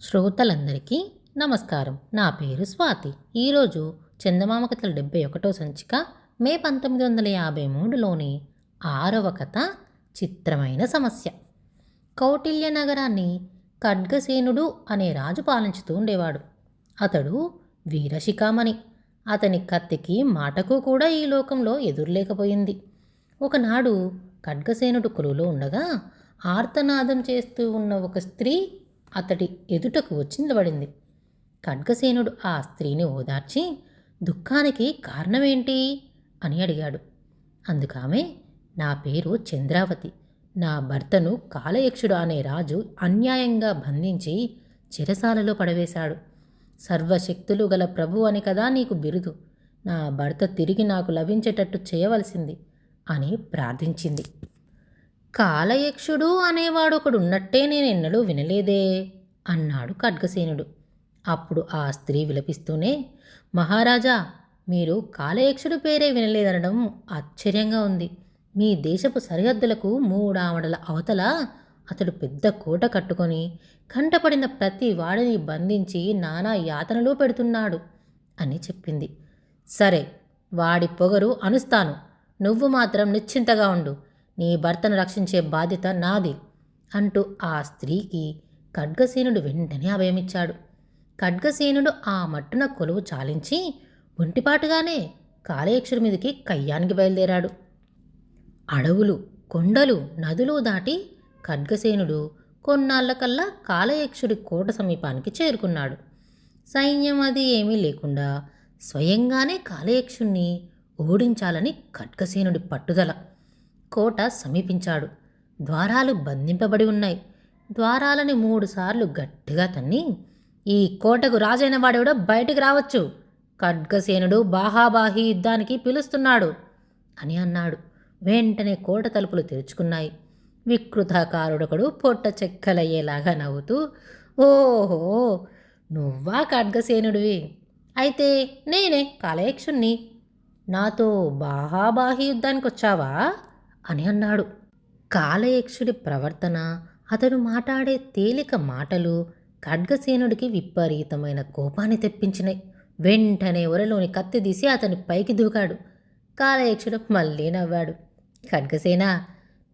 శ్రోతలందరికీ నమస్కారం. నా పేరు స్వాతి. ఈరోజు చందమామ కథల 71వ సంచిక మే 1953లోని 6వ కథ చిత్రమైన సమస్య. కౌటిల్య నగరాన్ని ఖడ్గసేనుడు అనే రాజు పాలించుతూ ఉండేవాడు. అతడు వీరశిఖామణి. అతని కత్తికి మాటకు కూడా ఈ లోకంలో ఎదురులేకపోయింది. ఒకనాడు ఖడ్గసేనుడు కొలువులో ఉండగా ఆర్తనాదం చేస్తూ ఉన్న ఒక స్త్రీ అతడి ఎదుటకు వచ్చి నిలబడింది. ఖడ్గసేనుడు ఆ స్త్రీని ఓదార్చి దుఃఖానికి కారణమేంటి అని అడిగాడు. అందుకామె, నా పేరు చంద్రావతి. నా భర్తను కాలయక్షుడు అనే రాజు అన్యాయంగా బంధించి చెరసాలలో పడవేశాడు. సర్వశక్తులు గల ప్రభు అని కదా నీకు బిరుదు. నా భర్త తిరిగి నాకు లభించేటట్టు చేయవలసింది అని ప్రార్థించింది. కాలయక్షుడు అనేవాడొకడున్నట్టే నేనెన్నడూ వినలేదే అన్నాడు ఖడ్గసేనుడు. అప్పుడు ఆ స్త్రీ విలపిస్తూనే, మహారాజా, మీరు కాలయక్షుడు పేరే వినలేదనడం ఆశ్చర్యంగా ఉంది. మీ దేశపు సరిహద్దులకు 3 ఆమడల అవతల అతడు పెద్ద కోట కట్టుకొని కంటపడిన ప్రతి వాడిని బంధించి నానా యాతనలు పెడుతున్నాడు అని చెప్పింది. సరే, వాడి పొగరు అనుస్తాను. నువ్వు మాత్రం నిశ్చింతగా ఉండు. నీ భర్తను రక్షించే బాధ్యత నాది అంటూ ఆ స్త్రీకి ఖడ్గసేనుడు వెంటనే అభయమిచ్చాడు. ఖడ్గసేనుడు ఆ మట్టున కొలువు చాలించి ఒంటిపాటుగానే కాలయక్షుడి మీదకి కయ్యానికి బయలుదేరాడు. అడవులు, కొండలు, నదులు దాటి ఖడ్గసేనుడు కొన్నాళ్లకల్లా కాలయక్షుడి కోట సమీపానికి చేరుకున్నాడు. సైన్యం అది ఏమీ లేకుండా స్వయంగానే కాలయక్షుణ్ణి ఓడించాలని ఖడ్గసేనుడి పట్టుదల. కోట సమీపించాడు. ద్వారాలు బంధింపబడి ఉన్నాయి. ద్వారాలని 3 సార్లు గట్టిగా తన్ని, ఈ కోటకు రాజైన వాడెవడో బయటికి రావచ్చు, ఖడ్గసేనుడు బాహాబాహి యుద్ధానికి పిలుస్తున్నాడు అని అన్నాడు. వెంటనే కోట తలుపులు తెరుచుకున్నాయి. వికృతాకారుడొకడు పొట్ట చెక్కలయ్యేలాగా నవ్వుతూ, ఓహో, నువ్వా ఖడ్గసేనుడివి? అయితే నేనే కాలయక్షుణ్ణి. నాతో బాహాబాహి యుద్ధానికి వచ్చావా అని అన్నాడు. కాలయక్షుడి ప్రవర్తన, అతడు మాట్లాడే తేలిక మాటలు ఖడ్గసేనుడికి విపరీతమైన కోపాన్ని తెప్పించినాయి. వెంటనే ఒరలోని కత్తి తీసి అతని పైకి దూకాడు. కాలయక్షుడు మళ్ళీ నవ్వాడు. ఖడ్గసేన,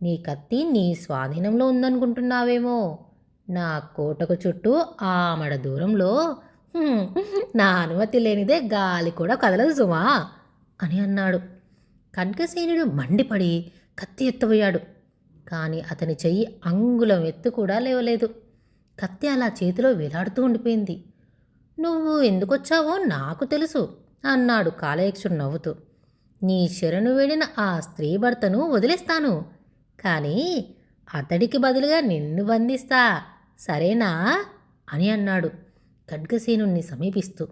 నీ కత్తి నీ స్వాధీనంలో ఉందనుకుంటున్నావేమో. నా కోటకు చుట్టూ ఆమడ దూరంలో నా అనుమతి లేనిదే గాలి కూడా కదలదు సుమా అని అన్నాడు. ఖడ్గసేనుడు మండిపడి కత్తి ఎత్తబోయాడు. కానీ అతని చెయ్యి అంగుళం ఎత్తు కూడా లేవలేదు. కత్తి అలా చేతిలో వేలాడుతూ ఉండిపోయింది. నువ్వు ఎందుకొచ్చావో నాకు తెలుసు అన్నాడు కాలయక్షుడు నవ్వుతూ. నీ శరణు వేడిన ఆ స్త్రీ భర్తను వదిలేస్తాను, కానీ అతడికి బదులుగా నిన్ను బంధిస్తా, సరేనా అని అన్నాడు ఖడ్గసేనుణ్ణి సమీపిస్తూ.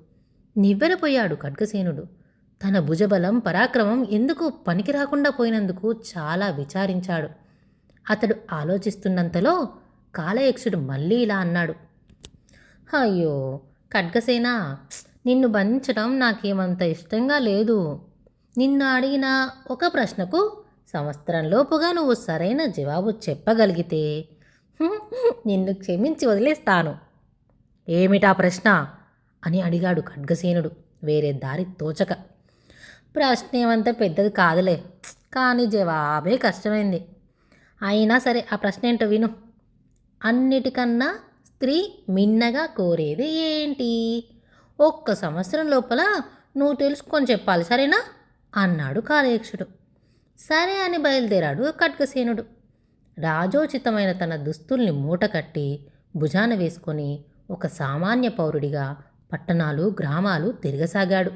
నివ్వెరపోయాడు ఖడ్గసేనుడు. తన భుజబలం, పరాక్రమం ఎందుకు పనికి రాకుండా పోయినందుకు చాలా విచారించాడు. అతడు ఆలోచిస్తున్నంతలో కాలయక్షుడు మళ్ళీ ఇలా అన్నాడు. అయ్యో ఖడ్గసేన, నిన్ను బంధించడం నాకేమంత ఇష్టంగా లేదు. నిన్ను అడిగిన ఒక ప్రశ్నకు సంవత్సరంలోపుగా నువ్వు సరైన జవాబు చెప్పగలిగితే నిన్ను క్షమించి వదిలేస్తాను. ఏమిటా ప్రశ్న అని అడిగాడు ఖడ్గసేనుడు వేరే దారి తోచక. ప్రశ్న ఏమంత పెద్దది కాదులే, కానీ జవాబే కష్టమైంది. అయినా సరే, ఆ ప్రశ్న ఏంటో విను. అన్నిటికన్నా స్త్రీ మిన్నగా కోరేది ఏంటి? 1 సంవత్సరం లోపల నువ్వు తెలుసుకొని చెప్పాలి, సరేనా అన్నాడు కాలయక్షుడు. సరే అని బయలుదేరాడు ఖడ్గసేనుడు. రాజోచితమైన తన దుస్తుల్ని మూటకట్టి భుజాన వేసుకొని ఒక సామాన్య పౌరుడిగా పట్టణాలు, గ్రామాలు తిరగసాగాడు.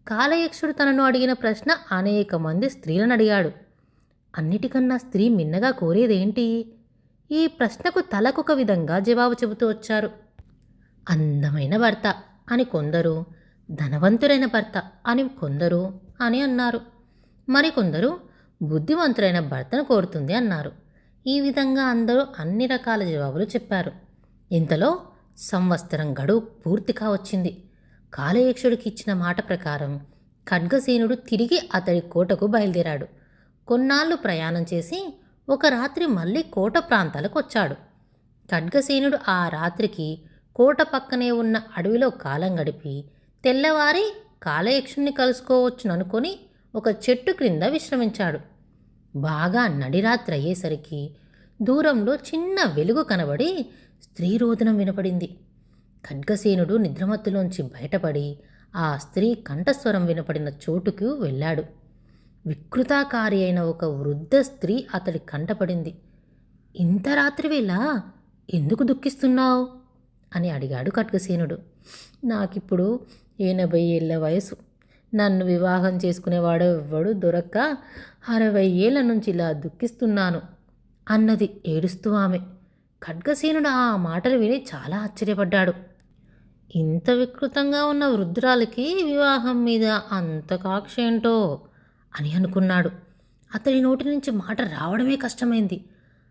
కాలయక్షుడు తనను అడిగిన ప్రశ్న అనేక మంది స్త్రీలను అడిగాడు. అన్నిటికన్నా స్త్రీ మిన్నగా కోరేదేంటి? ఈ ప్రశ్నకు తలకొక విధంగా జవాబు చెబుతూ వచ్చారు. అందమైన భర్త అని కొందరు, ధనవంతుడైన భర్త అని కొందరు అని అన్నారు. మరికొందరు బుద్ధివంతుడైన భర్తను కోరుతుంది అన్నారు. ఈ విధంగా అందరూ అన్ని రకాల జవాబులు చెప్పారు. ఇంతలో సంవత్సరం గడువు పూర్తిగా వచ్చింది. కాలయక్షుడికి ఇచ్చిన మాట ప్రకారం ఖడ్గసేనుడు తిరిగి అతడి కోటకు బయలుదేరాడు. కొన్నాళ్ళు ప్రయాణం చేసి ఒక రాత్రి మళ్ళీ కోట ప్రాంతాలకు వచ్చాడు. ఖడ్గసేనుడు ఆ రాత్రికి కోట పక్కనే ఉన్న అడవిలో కాలం గడిపి తెల్లవారి కాలయక్షుణ్ణి కలుసుకోవచ్చుననుకొని ఒక చెట్టు క్రింద విశ్రమించాడు. బాగా నడిరాత్రి అయ్యేసరికి దూరంలో చిన్న వెలుగు కనబడి స్త్రీ రోదనం వినపడింది. ఖడ్గసేనుడు నిద్రమత్తులోంచి బయటపడి ఆ స్త్రీ కంఠస్వరం వినపడిన చోటుకు వెళ్ళాడు. వికృతాకారి అయిన ఒక వృద్ధ స్త్రీ అతడి కంటపడింది. ఇంత రాత్రివేళ ఎందుకు దుఃఖిస్తున్నావు అని అడిగాడు ఖడ్గసేనుడు. నాకిప్పుడు 80 ఏళ్ల వయసు. నన్ను వివాహం చేసుకునేవాడు ఎవ్వడు దొరక్క 60 ఏళ్ల నుంచి ఇలా దుఃఖిస్తున్నాను అన్నది ఏడుస్తూ ఆమె. ఖడ్గసేనుడు ఆ మాటలు విని చాలా ఆశ్చర్యపడ్డాడు. ఇంత వికృతంగా ఉన్న వృద్ధురాలికి వివాహం మీద అంత కాక్ష ఏంటో అని అనుకున్నాడు. అతడి నోటి నుంచి మాట రావడమే కష్టమైంది.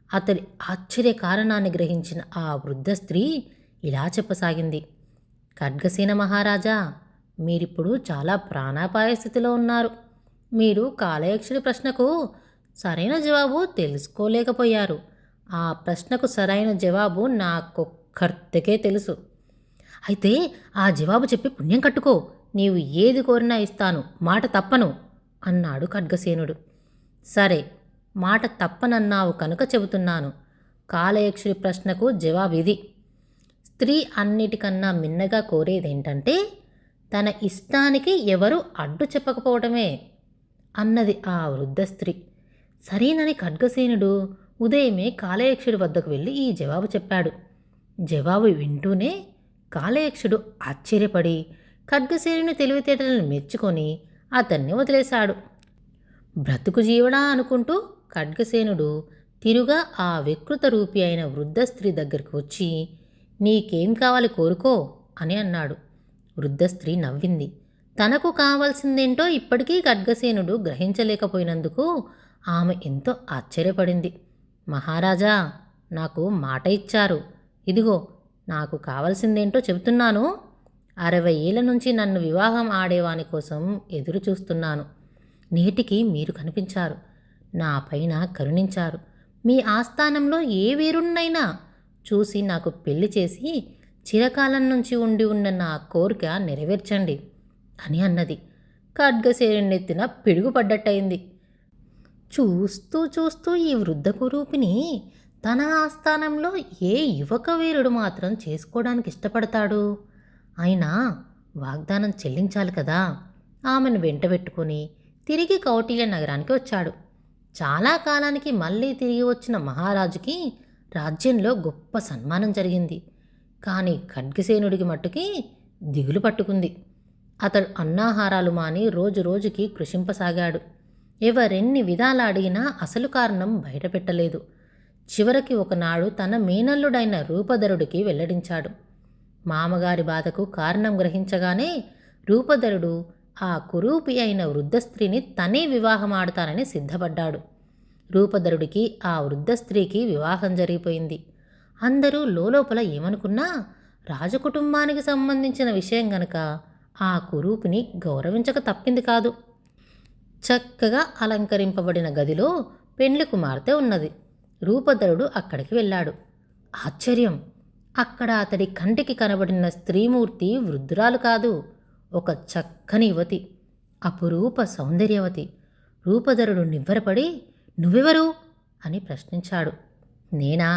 అతడి ఆశ్చర్య కారణాన్ని గ్రహించిన ఆ వృద్ధ స్త్రీ ఇలా చెప్పసాగింది. ఖడ్గసేన మహారాజా, మీరిప్పుడు చాలా ప్రాణాపాయ స్థితిలో ఉన్నారు. మీరు కాలయక్షుడి ప్రశ్నకు సరైన జవాబు తెలుసుకోలేకపోయారు. ఆ ప్రశ్నకు సరైన జవాబు నాకొక్కర్తకే తెలుసు. అయితే ఆ జవాబు చెప్పి పుణ్యం కట్టుకో. నీవు ఏది కోరినా ఇస్తాను, మాట తప్పను అన్నాడు ఖడ్గసేనుడు. సరే, మాట తప్పనన్నావు కనుక చెబుతున్నాను. కాలయక్షుడి ప్రశ్నకు జవాబిది. స్త్రీ అన్నిటికన్నా మిన్నగా కోరేదేంటంటే తన ఇష్టానికి ఎవరు అడ్డు చెప్పకపోవటమే అన్నది ఆ వృద్ధ స్త్రీ. సరేనని ఖడ్గసేనుడు ఉదయమే కాలయక్షుడి వద్దకు వెళ్ళి ఈ జవాబు చెప్పాడు. జవాబు వింటూనే కాలయక్షుడు ఆశ్చర్యపడి ఖడ్గసేనుని తెలివితేటలను మెచ్చుకొని అతన్ని వదిలేశాడు. బ్రతుకు జీవడా అనుకుంటూ ఖడ్గసేనుడు తిరుగా ఆ వికృత రూపి అయిన వృద్ధ స్త్రీ దగ్గరికి వచ్చి, నీకేం కావాలి కోరుకో అని అన్నాడు. వృద్ధ స్త్రీ నవ్వింది. తనకు కావాల్సిందేంటో ఇప్పటికీ ఖడ్గసేనుడు గ్రహించలేకపోయినందుకు ఆమె ఎంతో ఆశ్చర్యపడింది. మహారాజా, నాకు మాట ఇచ్చారు. ఇదిగో నాకు కావాల్సిందేంటో చెబుతున్నాను. 60 ఏళ్ల నుంచి నన్ను వివాహం ఆడేవాని కోసం ఎదురు చూస్తున్నాను. నేటికి మీరు కనిపించారు. నా పైన కరుణించారు. మీ ఆస్థానంలో ఏ వీరుణ్ణైనా చూసి నాకు పెళ్లి చేసి చిరకాలం నుంచి ఉండి ఉన్న నా కోరిక నెరవేర్చండి అని అన్నది. ఖడ్గసేనునెత్తిన పిడుగుపడ్డట్టయింది. చూస్తూ చూస్తూ ఈ వృద్ధ కురూపిని తన ఆస్థానంలో ఏ యువక వీరుడు మాత్రం చేసుకోవడానికి ఇష్టపడతాడు? అయినా వాగ్దానం చెల్లించాలి కదా. ఆమెను వెంటబెట్టుకుని తిరిగి కౌటిల్య నగరానికి వచ్చాడు. చాలా కాలానికి మళ్ళీ తిరిగి వచ్చిన మహారాజుకి రాజ్యంలో గొప్ప సన్మానం జరిగింది. కానీ ఖడ్గసేనుడికి మట్టుకి దిగులు పట్టుకుంది. అతడు అన్నాహారాలు మాని రోజు రోజుకి కృషింపసాగాడు. ఎవరెన్ని విధాలా అడిగినా అసలు కారణం బయటపెట్టలేదు. చివరికి ఒకనాడు తన మేనల్లుడైన రూపధరుడికి వెల్లడించాడు. మామగారి బాధకు కారణం గ్రహించగానే రూపధరుడు ఆ కురూపి అయిన వృద్ధ స్త్రీని తనే వివాహం ఆడతానని సిద్ధపడ్డాడు. రూపధరుడికి ఆ వృద్ధ స్త్రీకి వివాహం జరిగిపోయింది. అందరూ లోలోపల ఏమనుకున్నా రాజకుటుంబానికి సంబంధించిన విషయం గనక ఆ కురూపిని గౌరవించక తప్పింది కాదు. చక్కగా అలంకరింపబడిన గదిలో పెండ్లి కుమార్తె ఉన్నది. రూపధరుడు అక్కడికి వెళ్ళాడు. ఆశ్చర్యం! అక్కడ అతడి కంటికి కనబడిన స్త్రీమూర్తి వృద్ధురాలు కాదు, ఒక చక్కని యువతి, అపురూప సౌందర్యవతి. రూపధరుడు నివ్వెరపడి, నువ్వెవరు అని ప్రశ్నించాడు. నేనా,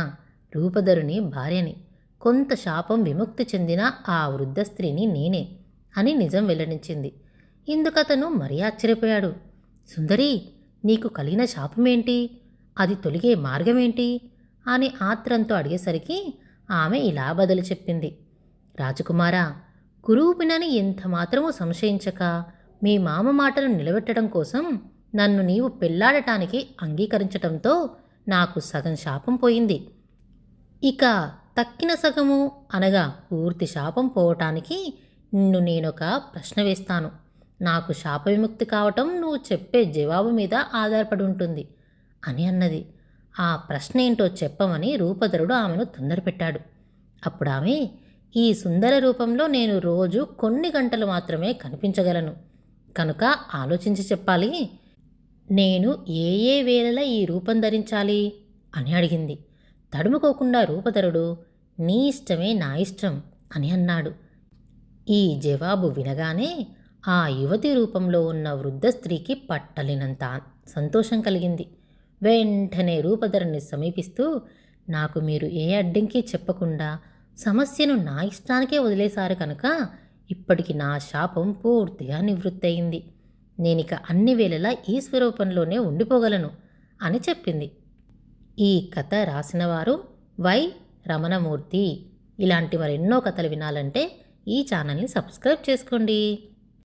రూపధరుని భార్యని. కొంత శాపం విముక్తి చెందిన ఆ వృద్ధ స్త్రీని నేనే అని నిజం వెల్లడించింది. ఇందుకతను మరీ ఆశ్చర్యపోయాడు. సుందరి, నీకు కలిగిన శాపమేంటి? అది తొలగే మార్గమేంటి అని ఆత్రంతో అడిగేసరికి ఆమె ఇలా బదులు చెప్పింది. రాజకుమారా, కురూపినని ఎంత మాత్రమూ సంశయించక మీ మామ మాటను నిలబెట్టడం కోసం నన్ను నీవు పెళ్లాడటానికి అంగీకరించటంతో నాకు సగం శాపం పోయింది. ఇక తక్కిన సగము అనగా పూర్తి శాపం పోవటానికి నిన్ను నేనొక ప్రశ్న వేస్తాను. నాకు శాప విముక్తి కావటం నువ్వు చెప్పే జవాబు మీద ఆధారపడి ఉంటుంది అని అన్నది. ఆ ప్రశ్న ఏంటో చెప్పమని రూపధరుడు ఆమెను తొందరపెట్టాడు. అప్పుడు ఆమె, ఈ సుందర రూపంలో నేను రోజు కొన్ని గంటలు మాత్రమే కనిపించగలను కనుక ఆలోచించి చెప్పాలి. నేను ఏ ఏ వేళలా ఈ రూపం ధరించాలి అని అడిగింది. తడుముకోకుండా రూపధరుడు, నీ ఇష్టమే నా ఇష్టం అని అన్నాడు. ఈ జవాబు వినగానే ఆ యువతి రూపంలో ఉన్న వృద్ధ స్త్రీకి పట్టలేనంత సంతోషం కలిగింది. వెంటనే రూపధరుని సమీపిస్తూ, నాకు మీరు ఏ అడ్డంకి చెప్పకుండా సమస్యను నా ఇష్టానికే వదిలేశారు కనుక ఇప్పటికి నా శాపం పూర్తిగా నివృత్తయింది. నేనిక అన్ని వేళలా ఈ స్వరూపంలోనే ఉండిపోగలను అని చెప్పింది. ఈ కథ రాసినవారు వై రమణమూర్తి. ఇలాంటి మరెన్నో కథలు వినాలంటే ఈ ఛానల్ని సబ్స్క్రైబ్ చేసుకోండి.